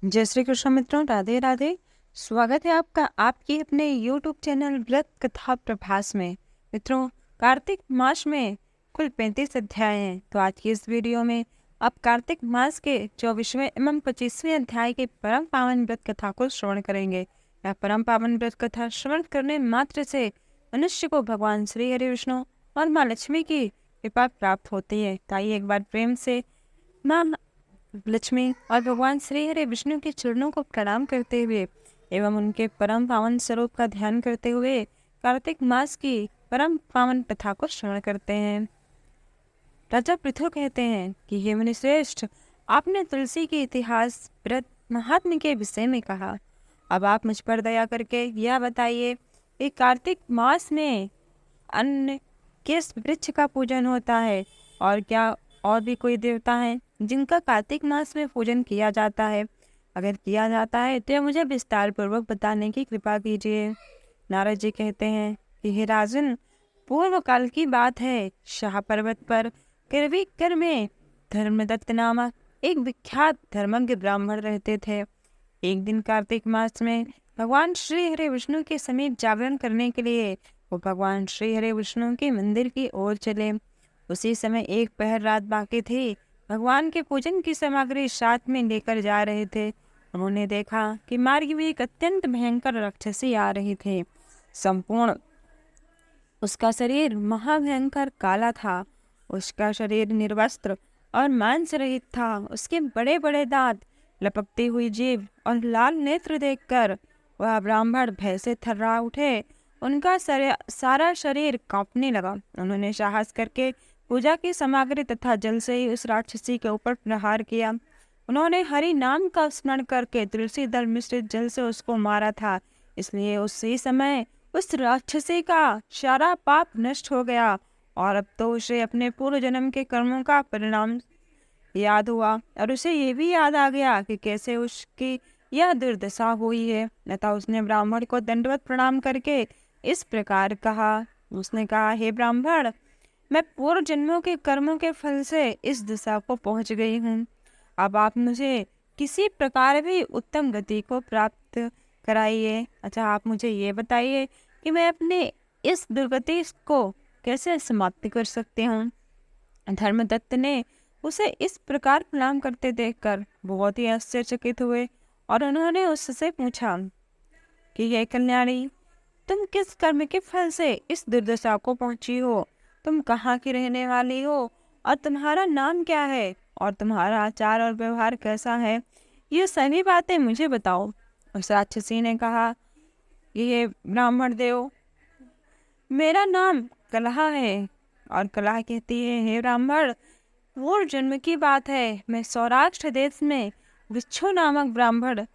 जय श्री कृष्ण मित्रों, राधे राधे। स्वागत है आपका आपके अपने YouTube चैनल व्रत कथा प्रभास में। मित्रों, कार्तिक मास में कुल 35 अध्याय हैं। तो आज की इस वीडियो में आप कार्तिक मास के 24वें एवं 25वें अध्याय के परम पावन व्रत कथा को श्रवण करेंगे। यह परम पावन व्रत कथा श्रवण करने मात्र से मनुष्य को भगवान श्री हरि विष्णु और माँ लक्ष्मी की कृपा प्राप्त होती है। ताइए एक बार प्रेम से माँ लक्ष्मी और भगवान श्री हरि विष्णु के चरणों को प्रणाम करते हुए एवं उनके परम पावन स्वरूप का ध्यान करते हुए कार्तिक मास की परम पावन कथा को श्रवण करते हैं। राजा पृथु कहते हैं कि हे मुनिश्रेष्ठ, आपने तुलसी के इतिहास, व्रत, महात्म्य के विषय में कहा। अब आप मुझ पर दया करके यह बताइए कि कार्तिक मास में अन्य किस वृक्ष का पूजन होता है और क्या और भी कोई देवता है जिनका कार्तिक मास में पूजन किया जाता है? अगर किया जाता है तो यह मुझे विस्तार पूर्वक बताने की कृपा कीजिए। नारद जी कहते हैं कि हे राजन, पूर्व काल की बात है। शाह पर्वत पर किरविकर में धर्मदत्त नामक एक विख्यात धर्मज्ञ ब्राह्मण रहते थे। एक दिन कार्तिक मास में भगवान श्री हरि विष्णु के समीप जागरण करने के लिए वो भगवान श्री हरि विष्णु के मंदिर की ओर चले। उसी समय एक पहर रात बाकी थी। भगवान के पूजन की सामग्री साथ में लेकर जा रहे थे। उन्होंने देखा कि मार्ग में एक अत्यंत भयंकर राक्षसी आ रही थी। संपूर्ण उसका शरीर महाभयंकर काला था। उसका शरीर निर्वस्त्र और मांस रहित था। उसके बड़े बड़े दांत, लपकती हुई जीभ और लाल नेत्र देखकर वह ब्राह्मण भय से थर्रा उठे। उनका सारा शरीर कांपने लगा। उन्होंने साहस करके पूजा की सामग्री तथा जल से ही उस राक्षसी के ऊपर प्रहार किया। उन्होंने हरि नाम का स्मरण करके तुलसी दल मिश्रित जल से उसको मारा था। इसलिए उसी समय उस राक्षसी का सारा पाप नष्ट हो गया और अब तो उसे अपने पूर्व जन्म के कर्मों का परिणाम याद हुआ और उसे ये भी याद आ गया कि कैसे उसकी यह दुर्दशा हुई है। अतः उसने ब्राह्मण को दंडवत प्रणाम करके इस प्रकार कहा। उसने कहा, हे ब्राह्मण, मैं पूर्व जन्मों के कर्मों के फल से इस दिशा को पहुंच गई हूँ। अब आप मुझे किसी प्रकार भी उत्तम गति को प्राप्त कराइए। अच्छा, आप मुझे ये बताइए कि मैं अपने इस दुर्गति को कैसे समाप्त कर सकती हूँ। धर्मदत्त ने उसे इस प्रकार प्रणाम करते देखकर बहुत ही आश्चर्यचकित हुए और उन्होंने उससे पूछा कि हे कल्याणी, तुम किस कर्म के फल से इस दुर्दशा को पहुंची हो? तुम कहाँ की रहने वाली हो और तुम्हारा नाम क्या है और तुम्हारा आचार और व्यवहार कैसा है? ये सभी बातें मुझे बताओ। उस राक्षसी ने कहा कि ये ब्राह्मण देव, मेरा नाम कलहा है। और कलहा कहती है, हे ब्राह्मण, पूर्व जन्म की बात है। मैं सौराष्ट्र देश में विच्छू नामक ब्राह्मण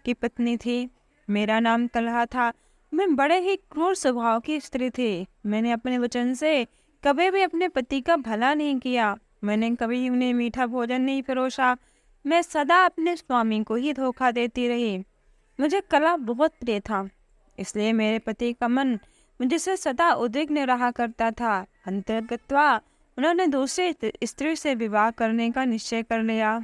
की पत्नी थी। मेरा नाम कलहा था। मैं बड़े ही क्रूर स्वभाव की स्त्री थी। मैंने अपने वचन से कभी भी अपने पति का भला नहीं किया। मैंने कभी उन्हें मीठा भोजन नहीं परोसा। मैं सदा अपने स्वामी को ही धोखा देती रही। मुझे कला बहुत प्रिय था, इसलिए मेरे पति का मन मुझसे सदा उद्विग्न रहा करता था। अंतर्गतवा उन्होंने दूसरी स्त्री से विवाह करने का निश्चय कर लिया।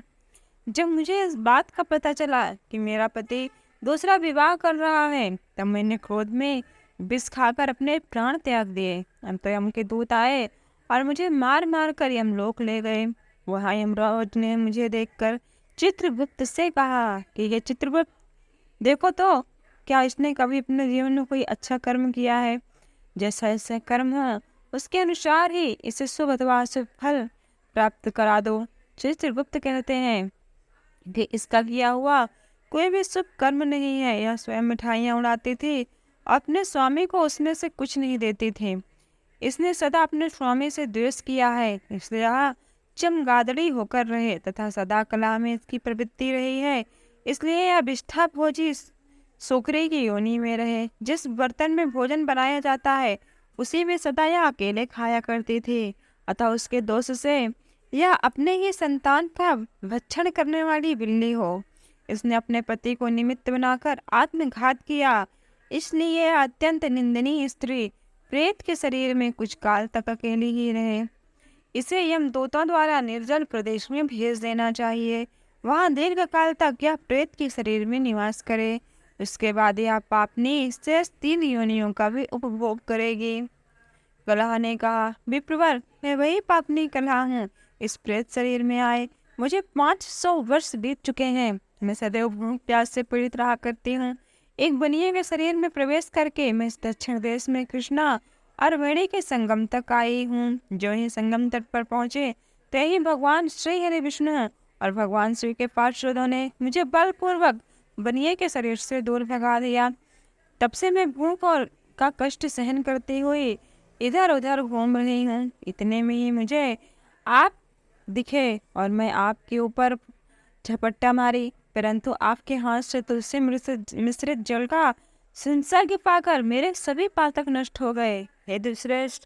जब मुझे इस बात का पता चला कि मेरा पति दूसरा विवाह कर रहा है, तब मैंने क्रोध में विष खाकर अपने प्राण त्याग दिए। अंत यम के दूत आए और मुझे मार मार कर यमलोक ले गए। वहाँ यमराज ने मुझे देखकर चित्रगुप्त से कहा कि ये चित्रगुप्त, देखो तो क्या इसने कभी अपने जीवन में कोई अच्छा कर्म किया है? जैसा ऐसा कर्म है उसके अनुसार ही इसे शुभ अथवा अशुभ फल प्राप्त करा दो। चित्रगुप्त कहते हैं कि इसका किया हुआ कोई भी शुभ कर्म नहीं है। यह स्वयं मिठाइयाँ उड़ाती थी और अपने स्वामी को उसमें से कुछ नहीं देती थी। इसने सदा अपने स्वामी से द्वेष किया है, इसलिए यह चमगादड़ी होकर रहे तथा सदा कला में इसकी प्रवृत्ति रही है। इसलिए यह विष्ठा भोजी सोकरे की योनि में रहे। जिस बर्तन में भोजन बनाया जाता है उसी में सदा यह अकेले खाया करती थी। अतः उसके दोष से यह अपने ही संतान का भक्षण करने वाली बिल्ली हो। इसने अपने पति को निमित्त बनाकर आत्मघात किया। इसलिए यह अत्यंत निंदनीय स्त्री प्रेत के शरीर में कुछ काल तक अकेली ही रहे। इसे यमदूतों द्वारा निर्जल प्रदेश में भेज देना चाहिए। वहाँ दीर्घ काल तक यह प्रेत के शरीर में निवास करे। उसके बाद यह पापनी शेष 3 योनियों का भी उपभोग करेगी। कलह ने कहा, विप्रवर, मैं वही पापनी कलह हूँ। इस प्रेत शरीर में आए मुझे 500 वर्ष बीत चुके हैं। मैं सदैव भूख प्यास से पीड़ित रहा करती हूँ। एक बनिए के शरीर में प्रवेश करके मैं इस दक्षिण देश में कृष्णा और वेणी के संगम तक आई हूँ। जो ही संगम तट पर पहुँचे ते ही भगवान श्री हरि विष्णु और भगवान श्री के पार्षदों ने मुझे बलपूर्वक बनिए के शरीर से दूर भगा दिया। तब से मैं भूख और का कष्ट सहन करती हुई इधर उधर घूम रही हूँ। इतने में ही मुझे आप दिखे और मैं आपके ऊपर झपट्टा मारी, परंतु आपके हाथ से तुलसी मिश्रित जल का संसर्ग पाकर मेरे सभी पातक नष्ट हो गए। हे दुष्श्रेष्ठ,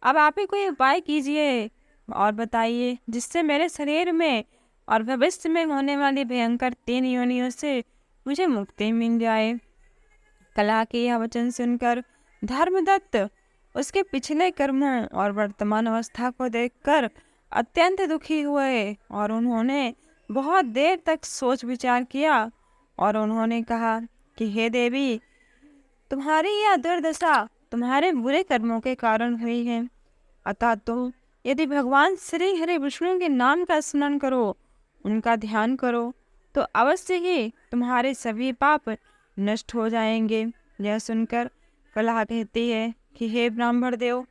अब आप ही कोई उपाय कीजिए और बताइए जिससे मेरे शरीर में और भविष्य में होने वाली भयंकर 3 योनियों से मुझे मुक्ति मिल जाए। कलह के यह वचन सुनकर धर्मदत्त उसके पिछले कर्मों और वर्तमान अवस्था को देखकर अत्यंत दुखी हुए और उन्होंने बहुत देर तक सोच विचार किया और उन्होंने कहा कि हे देवी, तुम्हारी यह दुर्दशा तुम्हारे बुरे कर्मों के कारण हुई है। अतः तुम यदि भगवान श्री हरि विष्णु के नाम का स्मरण करो, उनका ध्यान करो, तो अवश्य ही तुम्हारे सभी पाप नष्ट हो जाएंगे। यह सुनकर कलह कहती है कि हे ब्राह्मण देव,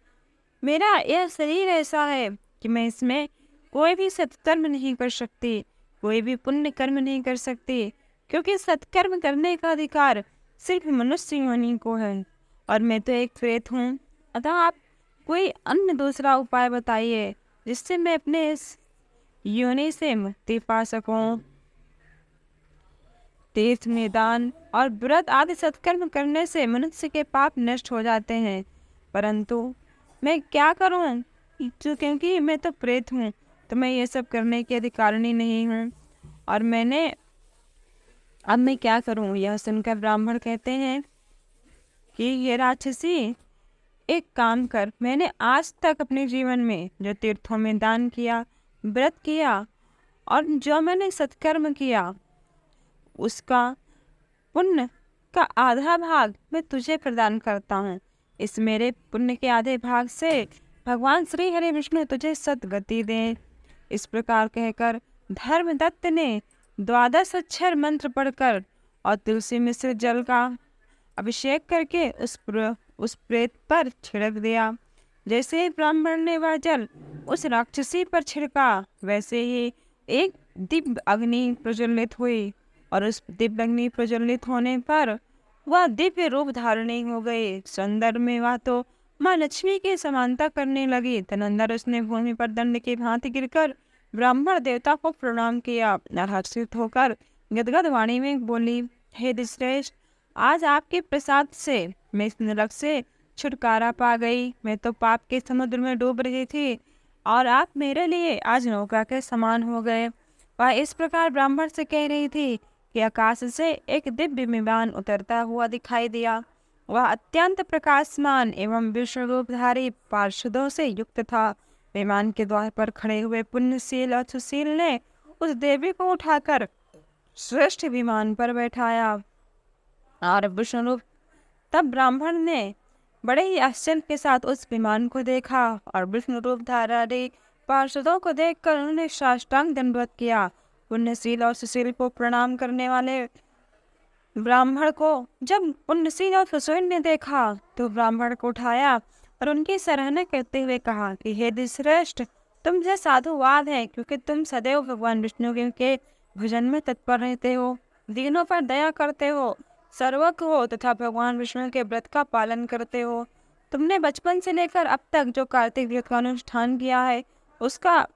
मेरा यह शरीर ऐसा है कि मैं इसमें कोई भी सत्कर्म नहीं कर सकती, कोई भी पुण्य कर्म नहीं कर सकती, क्योंकि सत्कर्म करने का अधिकार सिर्फ मनुष्य योनि को है और मैं तो एक प्रेत हूँ। अतः आप कोई अन्य दूसरा उपाय बताइए जिससे मैं अपने इस योनि से मुक्ति पा सकूं। तीर्थ में दान और व्रत आदि सत्कर्म करने से मनुष्य के पाप नष्ट हो जाते हैं, परंतु मैं क्या करूं, क्योंकि मैं तो प्रेत हूँ, तो मैं ये सब करने की अधिकारिणी नहीं हूँ और अब मैं क्या करूं। यह सुनकर ब्राह्मण कहते हैं कि ये राक्षसी, एक काम कर, मैंने आज तक अपने जीवन में जो तीर्थों में दान किया, व्रत किया और जो मैंने सत्कर्म किया, उसका पुण्य का आधा भाग मैं तुझे प्रदान करता हूँ। इस मेरे पुण्य के आधे भाग से भगवान श्री हरि विष्णु तुझे सद्गति दें। इस प्रकार कहकर धर्मदत्त ने 12 अक्षर मंत्र पढ़कर और तुलसी मिश्रित जल का अभिषेक करके उस प्रेत पर छिड़क दिया। जैसे ही ब्राह्मण ने वह जल उस राक्षसी पर छिड़का, वैसे ही एक दिव्य अग्नि प्रज्वलित हुई और उस दिव्य अग्नि प्रज्वलित होने पर वह दिव्य रूप धारणी हो गई। संदर्भ में वह तो माँ लक्ष्मी की समानता करने लगी। तदनंतर उसने भूमि पर दंड की भांति गिरकर ब्राह्मण देवता को प्रणाम किया और हर्षित होकर गदगद वाणी में बोली, हे दुष्श्रेष्ठ, आज आपके प्रसाद से मैं इस नरक से छुटकारा पा गई। मैं तो पाप के समुद्र में डूब रही थी और आप मेरे लिए आज नौका के समान हो गए। वह इस प्रकार ब्राह्मण से कह रही थी कि आकाश से एक दिव्य विमान उतरता हुआ दिखाई दिया। वह अत्यंत प्रकाशमान एवं विश्व रूपधारी पार्षदों से युक्त था। विमान के द्वार पर खड़े हुए पुण्यशील और सुशील ने उस देवी को उठाकर श्रेष्ठ विमान पर बैठाया और विष्णु। तब ब्राह्मण ने बड़े ही आश्चर्य के साथ उस विमान को देखा और विष्णु रूप धारी पार्षदों को देखकर उन्होंने साष्टांग दंडवत किया। पुण्यशील और सुशील को प्रणाम करने वाले ब्राह्मण को जब पुण्यशील और सुशील ने देखा तो ब्राह्मण को उठाया और उनकी सराहना करते हुए कहा कि हे दुष्श्रेष्ठ, तुम जो साधुवाद है, क्योंकि तुम सदैव भगवान विष्णु के भजन में तत्पर रहते हो, दीनों पर दया करते हो, सर्वज्ञ हो तथा भगवान विष्णु के व्रत का पालन करते हो। तुमने बचपन से लेकर अब तक जो कार्तिक व्रत का अनुष्ठान किया है, उसका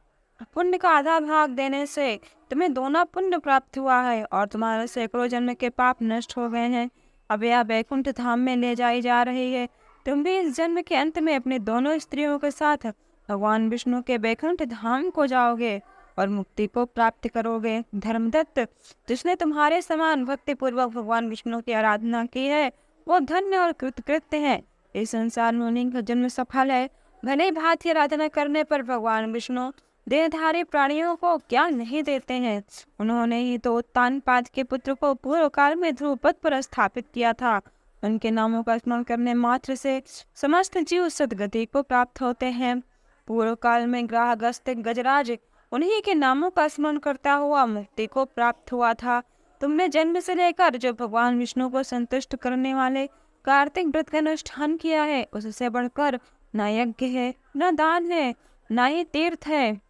पुण्य का आधा भाग देने से तुम्हें दोना पुण्य प्राप्त हुआ है और तुम्हारे सैकड़ों जन्म के पाप नष्ट हो गए हैं। अब यह वैकुंठ धाम में ले जाई जा रही है। तुम भी इस जन्म के अंत में अपने दोनों स्त्रियों के साथ भगवान विष्णु के वैकुंठ धाम को जाओगे और मुक्ति को प्राप्त करोगे। धर्मदत्त, जिसने तुम्हारे समान भक्ति पूर्वक भगवान विष्णु की आराधना की है, वो धन्य और कृतकृत्य है। इस संसार में उन्हीं का जन्म सफल है। भले भांति आराधना करने पर भगवान विष्णु देहधारी प्राणियों को क्या नहीं देते हैं। उन्होंने ही तो उत्तानपाद के पुत्र को पूर्व काल में ध्रुव पद पर स्थापित किया था। उनके नामों का स्मरण करने मात्र से समस्त जीव सदगति को प्राप्त होते हैं। पूर्व काल में ग्रहग्रस्त गजराज उन्हीं के नामों का स्मरण करता हुआ मुक्ति को प्राप्त हुआ था। तुमने जन्म से लेकर जो भगवान विष्णु को संतुष्ट करने वाले कार्तिक व्रत का अनुष्ठान किया है, उससे बढ़कर न यज्ञ है, न दान है, न ही तीर्थ है।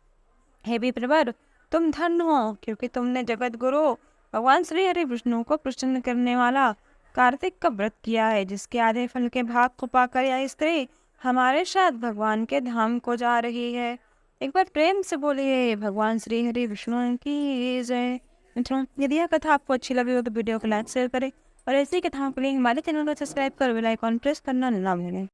हे विप्रवर, तुम धन्य हो, क्योंकि तुमने जगत गुरु भगवान श्री हरि विष्णु को प्रसन्न करने वाला कार्तिक का व्रत किया है, जिसके आधे फल के भाग को पाकर यह स्त्री हमारे साथ भगवान के धाम को जा रही है। एक बार प्रेम से बोलिए भगवान श्री हरि विष्णु की जय। मित्रों, यदि यह कथा आपको अच्छी लगी हो तो वीडियो को लाइक शेयर करें और ऐसी कथाओं के लिए हमारे चैनल को सब्सक्राइब कर बेल आइकॉन प्रेस करना ना भूलें।